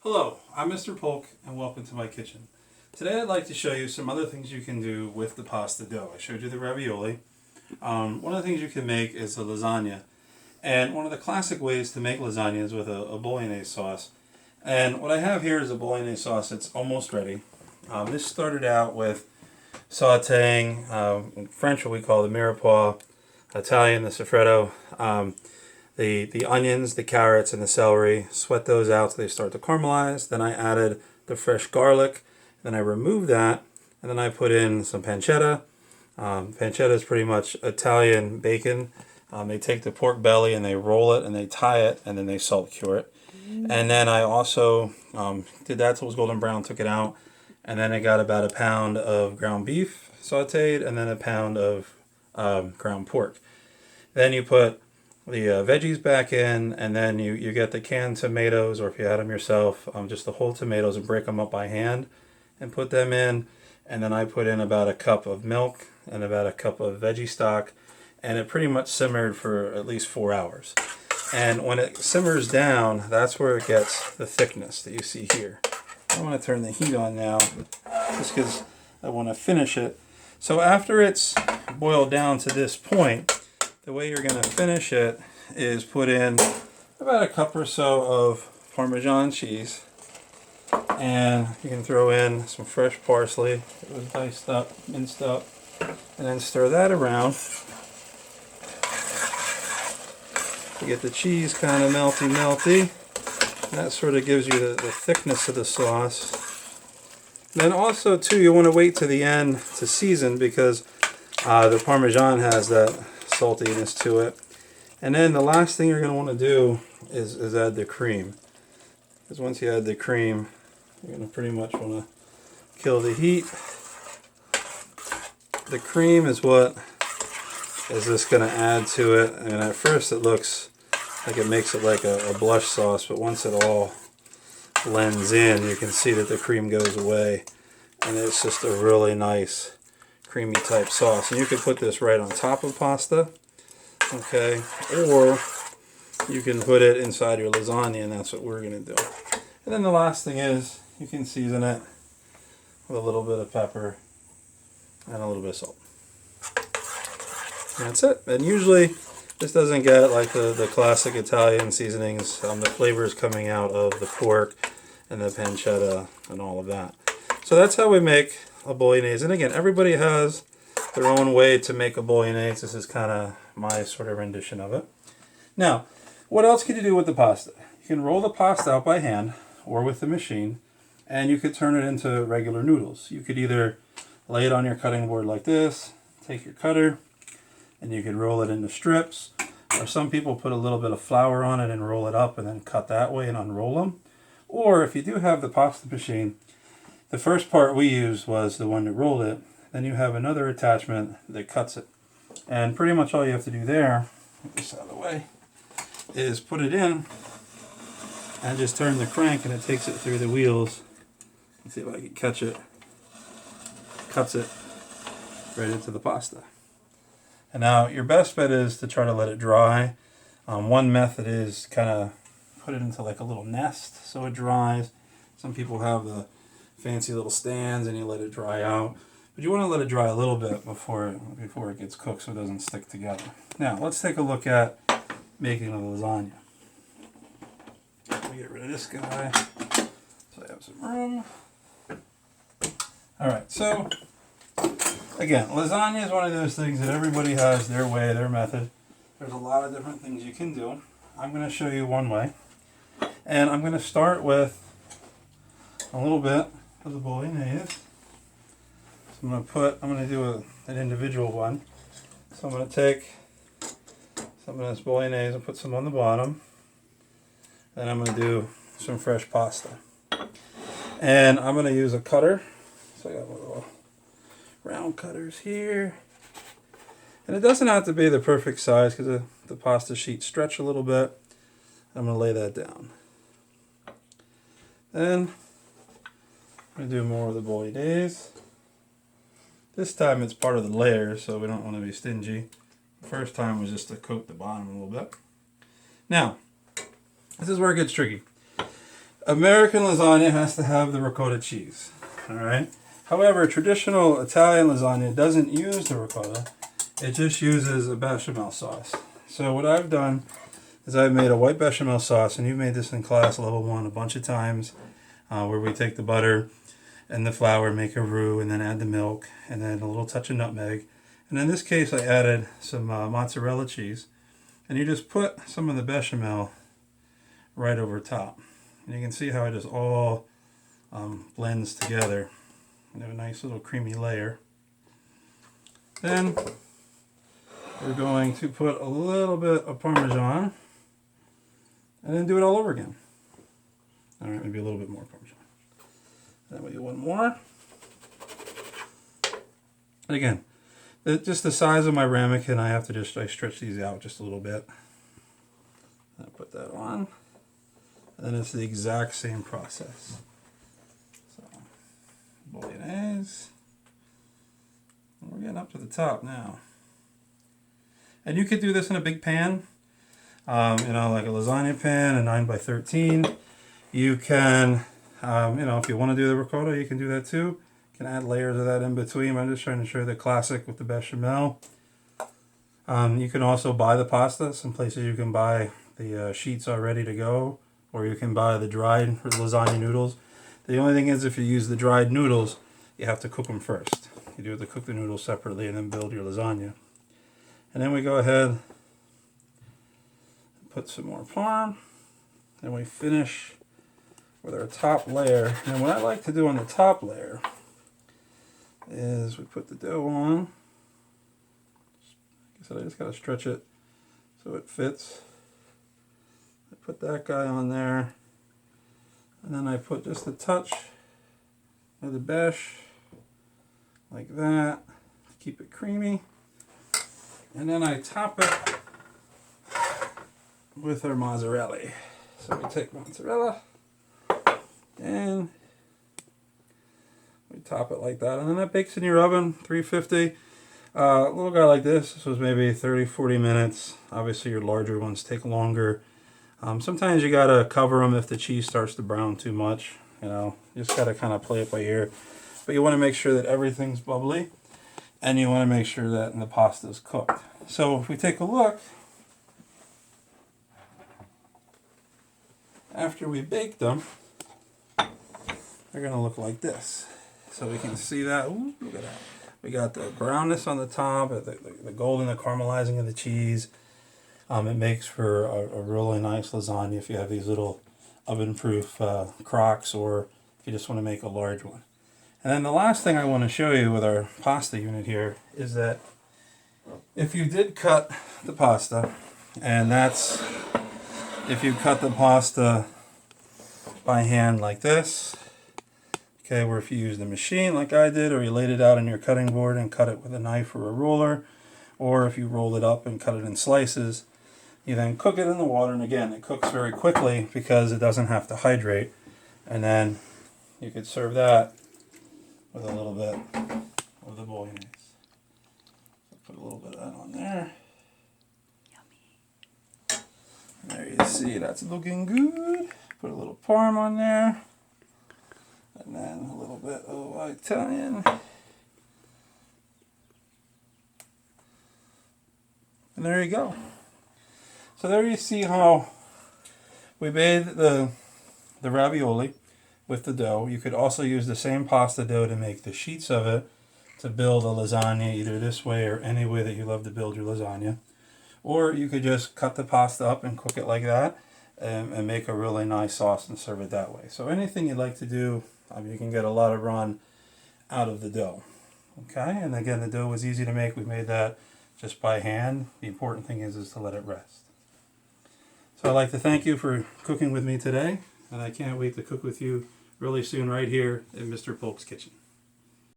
Hello, I'm Mr. Polk and welcome to my kitchen. Today I'd like to show you some other things you can do with the pasta dough. I showed you the ravioli. One of the things you can make is a lasagna. And one of the classic ways to make lasagna is with a Bolognese sauce. And what I have here is a Bolognese sauce. It's almost ready. This started out with sauteing, in French what we call the mirepoix, Italian the soffritto, the onions, the carrots, and the celery. Sweat those out so they start to caramelize. Then I added the fresh garlic. Then I removed that, and then I put in some pancetta. Pancetta is pretty much Italian bacon. They take the pork belly and they roll it and they tie it and then they salt cure it. And then I also did that till it was golden brown, took it out, and then I got about a pound of ground beef sauteed and then a pound of ground pork. Then you put the veggies back in, and then you get the canned tomatoes, or if you had them yourself, just the whole tomatoes, and break them up by hand and put them in. And then I put in about a cup of milk and about a cup of veggie stock, and it pretty much simmered for at least 4 hours. And when it simmers down, that's where it gets the thickness that you see here. I want to turn the heat on now just because I want to finish it. So after it's boiled down to this point, the way you're going to finish it is put in about a cup or so of Parmesan cheese. And you can throw in some fresh parsley. It was diced up, minced up. And then stir that around. You get the cheese kind of melty. And that sort of gives you the thickness of the sauce. Then also, too, you want to wait to the end to season because the Parmesan has that saltiness to it. And then the last thing you're going to want to do is add the cream. Because once you add the cream, you're going to pretty much want to kill the heat. The cream is what is just going to add to it. And at first it looks like it makes it like a blush sauce, but once it all blends in, you can see that the cream goes away. And it's just a really nice creamy type sauce. And you could put this right on top of pasta, okay, or you can put it inside your lasagna, and that's what we're going to do. And then the last thing is you can season it with a little bit of pepper and a little bit of salt. And that's it. And usually this doesn't get like the classic Italian seasonings, the flavors coming out of the pork and the pancetta and all of that. So that's how we make a bolognese. And again, everybody has their own way to make a bolognese. This is kind of my sort of rendition of it. Now, what else can you do with the pasta? You can roll the pasta out by hand or with the machine, and you could turn it into regular noodles. You could either lay it on your cutting board like this, take your cutter, and you could roll it into strips. Or some people put a little bit of flour on it and roll it up and then cut that way and unroll them. Or if you do have the pasta machine, the first part we used was the one that rolled it. Then you have another attachment that cuts it. And pretty much all you have to do there, get this out of the way, is put it in and just turn the crank and it takes it through the wheels. Let's see if I can catch it. Cuts it right into the pasta. And now your best bet is to try to let it dry. One method is kind of put it into like a little nest so it dries. Some people have the fancy little stands and you let it dry out. But you want to let it dry a little bit before it gets cooked so it doesn't stick together. Now, let's take a look at making a lasagna. Let me get rid of this guy so I have some room. Alright, so again, lasagna is one of those things that everybody has their way, their method. There's a lot of different things you can do. I'm going to show you one way. And I'm going to start with a little bit of the bolognese. So I'm going to do an individual one. So I'm going to take some of this bolognese and put some on the bottom. Then I'm going to do some fresh pasta. And I'm going to use a cutter. So I got little round cutters here. And it doesn't have to be the perfect size because the pasta sheets stretch a little bit. I'm going to lay that down. Then I'm going to do more of the bolognese. This time it's part of the layer, so we don't want to be stingy. The first time was just to coat the bottom a little bit. Now, this is where it gets tricky. American lasagna has to have the ricotta cheese. All right. However, traditional Italian lasagna doesn't use the ricotta. It just uses a bechamel sauce. So what I've done is I've made a white bechamel sauce, and you've made this in class level 1 a bunch of times, where we take the butter and the flour, make a roux, and then add the milk, and then a little touch of nutmeg. And in this case, I added some mozzarella cheese, and you just put some of the bechamel right over top. And you can see how it just all blends together. You have a nice little creamy layer. Then we're going to put a little bit of Parmesan and then do it all over again. All right, maybe a little bit more Parmesan. Then we do one more. And again, just the size of my ramekin, I have to I stretch these out just a little bit. I put that on. And then it's the exact same process. So, Bolognese. We're getting up to the top now. And you could do this in a big pan, like a lasagna pan, a 9x13. You can, if you want to do the ricotta, you can do that too. You can add layers of that in between. I'm just trying to show you the classic with the bechamel. You can also buy the pasta. Some places you can buy the sheets all ready to go, or you can buy the dried lasagna noodles. The only thing is, if you use the dried noodles, you have to cook them first. You do have to cook the noodles separately and then build your lasagna. And then we go ahead and put some more parm. And we finish with our top layer. And what I like to do on the top layer is we put the dough on. Like I said, I just got to stretch it so it fits. I put that guy on there. And then I put just a touch of the beche, like that, to keep it creamy. And then I top it with our mozzarella. So we take mozzarella and we top it like that. And then that bakes in your oven, 350. A little guy like this was maybe 30-40 minutes. Obviously your larger ones take longer. Sometimes you gotta cover them if the cheese starts to brown too much. You just gotta kind of play it by ear. But you want to make sure that everything's bubbly, and you want to make sure that the pasta is cooked. So if we take a look, after we bake them, they're gonna look like this. So we can see that. Ooh, look at that. We got the brownness on the top, the golden, the caramelizing of the cheese. It makes for a really nice lasagna if you have these little oven-proof crocs, or if you just want to make a large one. And then the last thing I want to show you with our pasta unit here is that if you did cut the pasta, and that's if you cut the pasta by hand like this, okay, or if you use the machine like I did, or you laid it out on your cutting board and cut it with a knife or a ruler, or if you roll it up and cut it in slices, you then cook it in the water, and again, it cooks very quickly because it doesn't have to hydrate. And then you could serve that with a little bit of the bolognese. So put a little bit of that on there. Yummy. There you see, that's looking good. Put a little parm on there. And then a little bit of Italian. And there you go. So there you see how we made the ravioli with the dough. You could also use the same pasta dough to make the sheets of it to build a lasagna, either this way or any way that you love to build your lasagna. Or you could just cut the pasta up and cook it like that and make a really nice sauce and serve it that way. So anything you'd like to do, you can get a lot of run out of the dough. Okay, and again, the dough was easy to make. We made that just by hand. The important thing is to let it rest. So I'd like to thank you for cooking with me today, and I can't wait to cook with you really soon right here in Mr. Polk's kitchen.